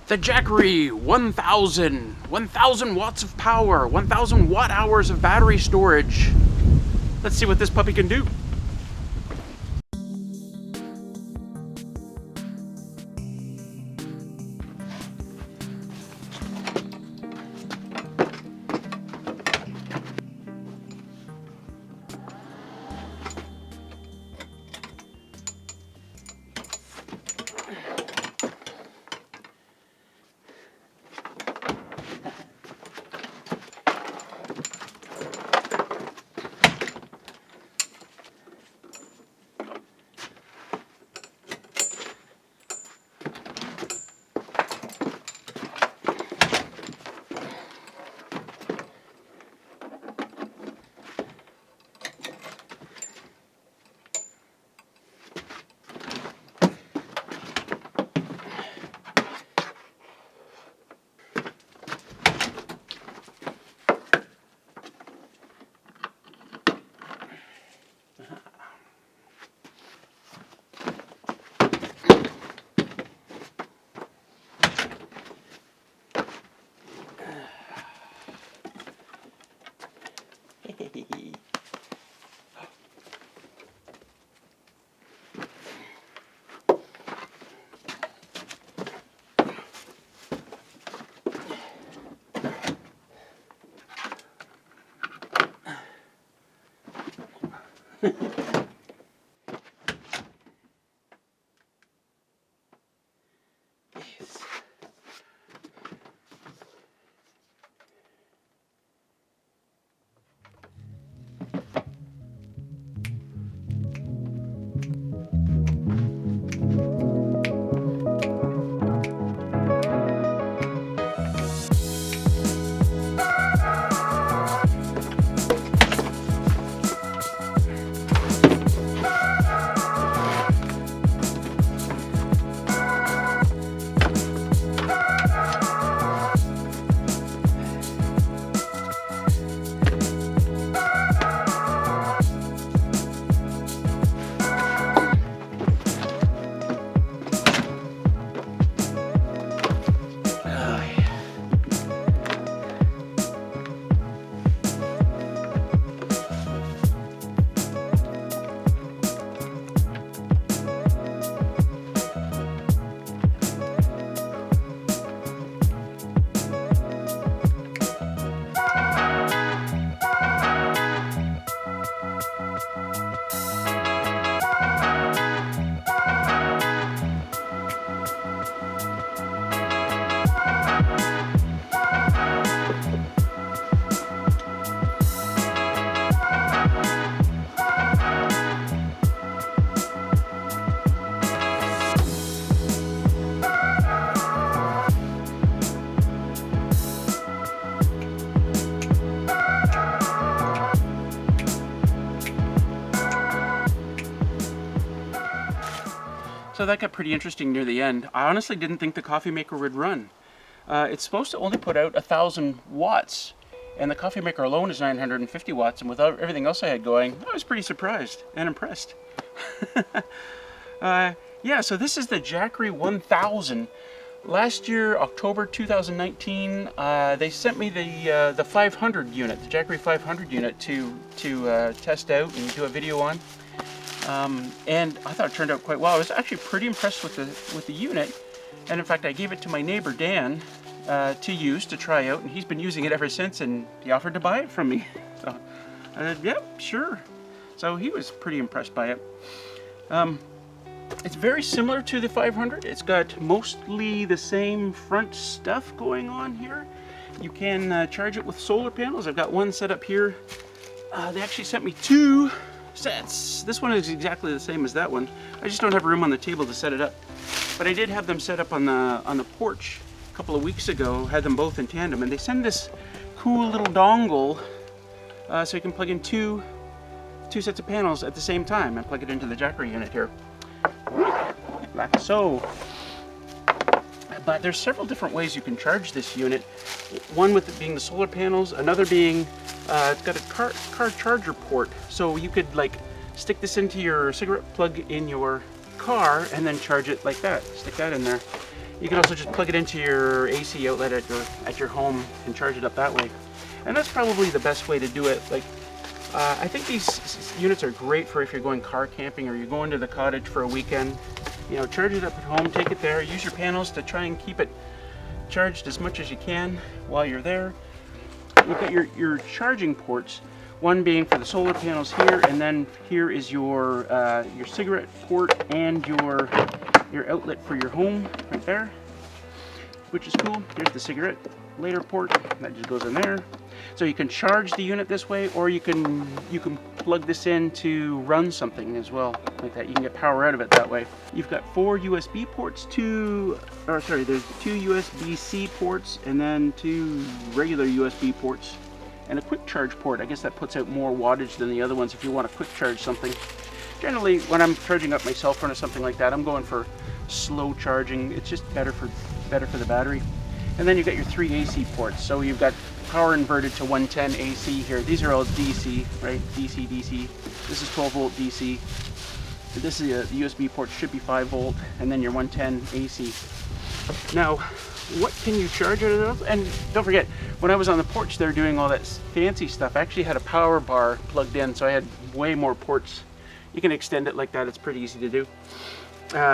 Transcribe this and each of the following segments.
The Jackery 1000, 1000 watts of power, 1000 watt hours of battery storage. Let's see what this puppy can do. So that got pretty interesting near the end. I honestly didn't think the coffee maker would run. It's supposed to only put out 1000 watts, and the coffee maker alone is 950 watts, and without everything else I had going, I was pretty surprised and impressed. Yeah, so this is the Jackery 1000. Last year, October 2019, they sent me the 500 unit, the Jackery 500 unit to test out and do a video on. And I thought it turned out quite well. I was actually pretty impressed with the unit, and in fact I gave it to my neighbor Dan to use, to try out, and he's been using it ever since, and he offered to buy it from me. So I said, yep, sure. So he was pretty impressed by it. It's very similar to the 500. It's got mostly the same front stuff going on here. You can charge it with solar panels. I've got one set up here. They actually sent me 2 sets. This one is exactly the same as that one. I just don't have room on the table to set it up. But I did have them set up on the porch a couple of weeks ago. Had them both in tandem, and they send this cool little dongle so you can plug in two sets of panels at the same time and plug it into the Jackery unit here, like so. But there's several different ways you can charge this unit. One with it being the solar panels, another being it's got a car charger port, so you could like stick this into your cigarette plug in your car and then charge it like that. Stick that in there. You can also just plug it into your AC outlet at your home and charge it up that way. And that's probably the best way to do it. Like, I think these units are great for if you're going car camping or you're going to the cottage for a weekend. You know, charge it up at home, take it there, use your panels to try and keep it charged as much as you can while you're there. You've got your charging ports, one being for the solar panels here, and then here is your cigarette port and your outlet for your home right there, which is cool. Here's the cigarette lighter port that just goes in there. So you can charge the unit this way, or you can plug this in to run something as well, like that. You can get power out of it that way. You've got 4 USB ports, there's 2 USB-C ports, and then 2 regular USB ports, and a quick charge port. I guess that puts out more wattage than the other ones if you want to quick charge something. Generally, when I'm charging up my cell phone or something like that, I'm going for slow charging. It's just better for the battery. And then you've got your 3 AC ports. So you've got power inverted to 110 AC here. These are all DC, right? DC, DC. This is 12 volt DC. This is the USB port, should be 5 volt, and then your 110 AC. Now, what can you charge out of those? And don't forget, when I was on the porch there doing all that fancy stuff, I actually had a power bar plugged in, so I had way more ports. You can extend it like that. It's pretty easy to do.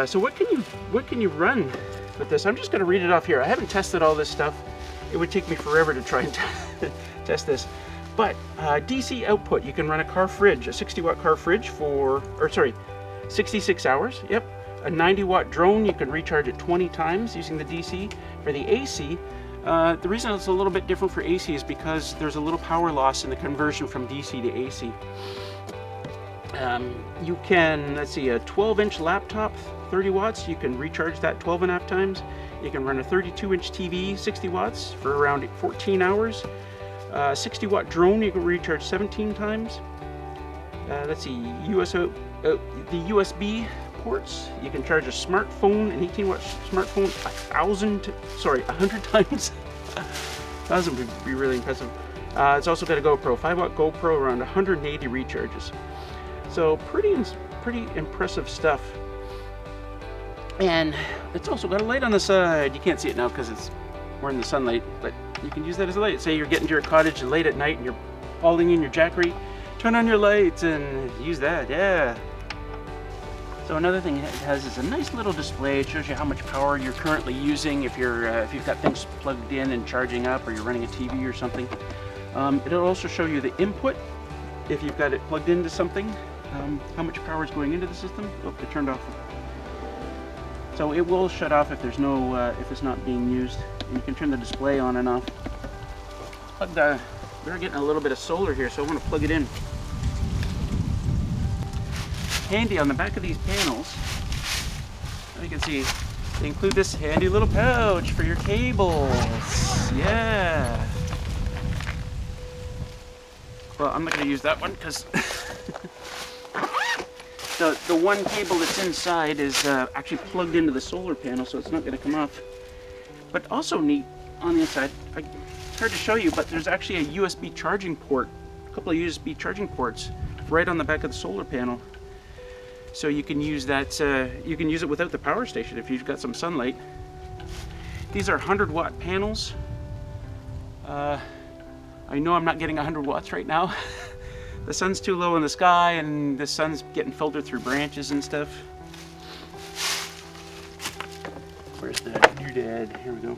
So what can you run with this? I'm just going to read it off here. I haven't tested all this stuff. It would take me forever to try and test this. But DC output, you can run a car fridge, a 60 watt car fridge for, 66 hours. Yep. A 90 watt drone, you can recharge it 20 times using the DC. For the AC, the reason it's a little bit different for AC is because there's a little power loss in the conversion from DC to AC. You can, let's see, a 12-inch laptop, 30 watts, you can recharge that 12.5 times. You can run a 32-inch TV, 60 watts for around 14 hours. 60 watt drone, you can recharge 17 times. Let's see, the USB ports, you can charge a smartphone, an 18 watt smartphone 100 times. 1,000 would be really impressive. It's also got a GoPro, 5 watt GoPro, around 180 recharges. So pretty impressive stuff. And it's also got a light on the side. You can't see it now because we're in the sunlight, but you can use that as a light. Say you're getting to your cottage late at night and you're hauling in your Jackery, turn on your lights and use that, yeah. So another thing it has is a nice little display. It shows you how much power you're currently using if you've got things plugged in and charging up, or you're running a TV or something. It'll also show you the input if you've got it plugged into something, how much power is going into the system. Oh, it turned off. So it will shut off if there's no, if it's not being used. And you can turn the display on and off. We're getting a little bit of solar here, so I want to plug it in. Handy on the back of these panels, you can see they include this handy little pouch for your cables. Yeah. Well, I'm not going to use that one because the one cable that's inside is actually plugged into the solar panel, so it's not going to come off. But also neat on the inside, it's hard to show you, but there's actually a USB charging port, a couple of USB charging ports right on the back of the solar panel. So you can use that, you can use it without the power station if you've got some sunlight. These are 100 watt panels. I know I'm not getting 100 watts right now. The sun's too low in the sky and the sun's getting filtered through branches and stuff. Where's the doodad? Here we go.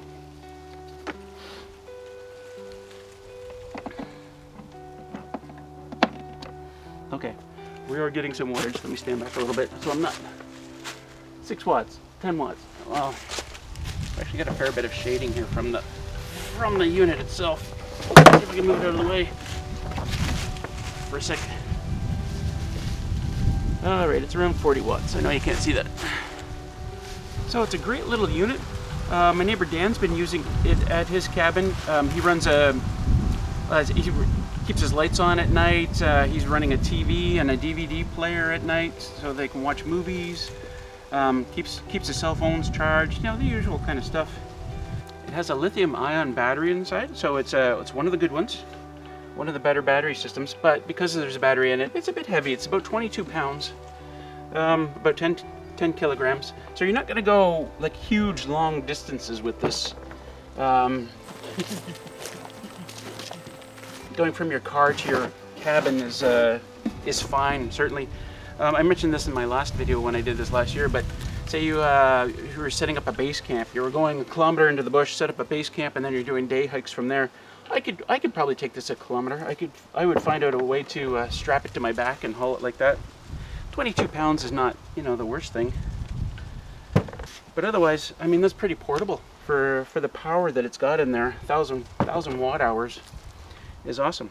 Okay, we are getting some wattage. Let me stand back a little bit so I'm not. 6 watts, 10 watts. Wow. I've actually got a fair bit of shading here from the unit itself. Let's see if we can move it out of the way for a sec. Alright, it's around 40 watts. I know you can't see that. So it's a great little unit. My neighbor Dan's been using it at his cabin. He runs he keeps his lights on at night. He's running a TV and a DVD player at night so they can watch movies. Keeps his cell phones charged, you know, the usual kind of stuff. It has a lithium-ion battery inside, so it's one of the good ones, one of the better battery systems. But because there's a battery in it, it's a bit heavy. It's about 22 pounds, about 10 10 kilograms. So you're not going to go like huge long distances with this. Going from your car to your cabin is fine, certainly. I mentioned this in my last video when I did this last year, but say you were setting up a base camp. You were going a kilometer into the bush, set up a base camp, and then you're doing day hikes from there. I could probably take this a kilometer. I would find out a way to strap it to my back and haul it like that. 22 pounds is not, you know, the worst thing. But otherwise, I mean, that's pretty portable for the power that it's got in there. 1,000 watt hours is awesome.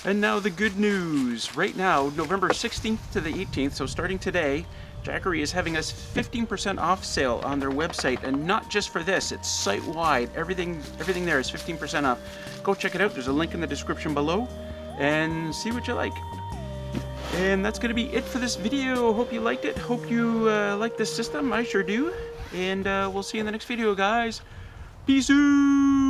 And now the good news. Right now, November 16th to the 18th, so starting today, Jackery is having us 15% off sale on their website, and not just for this, it's site-wide. Everything there is 15% off. Go check it out. There's a link in the description below, and see what you like. And that's going to be it for this video. Hope you liked it. Hope you like this system. I sure do. And we'll see you in the next video, guys. Peace out.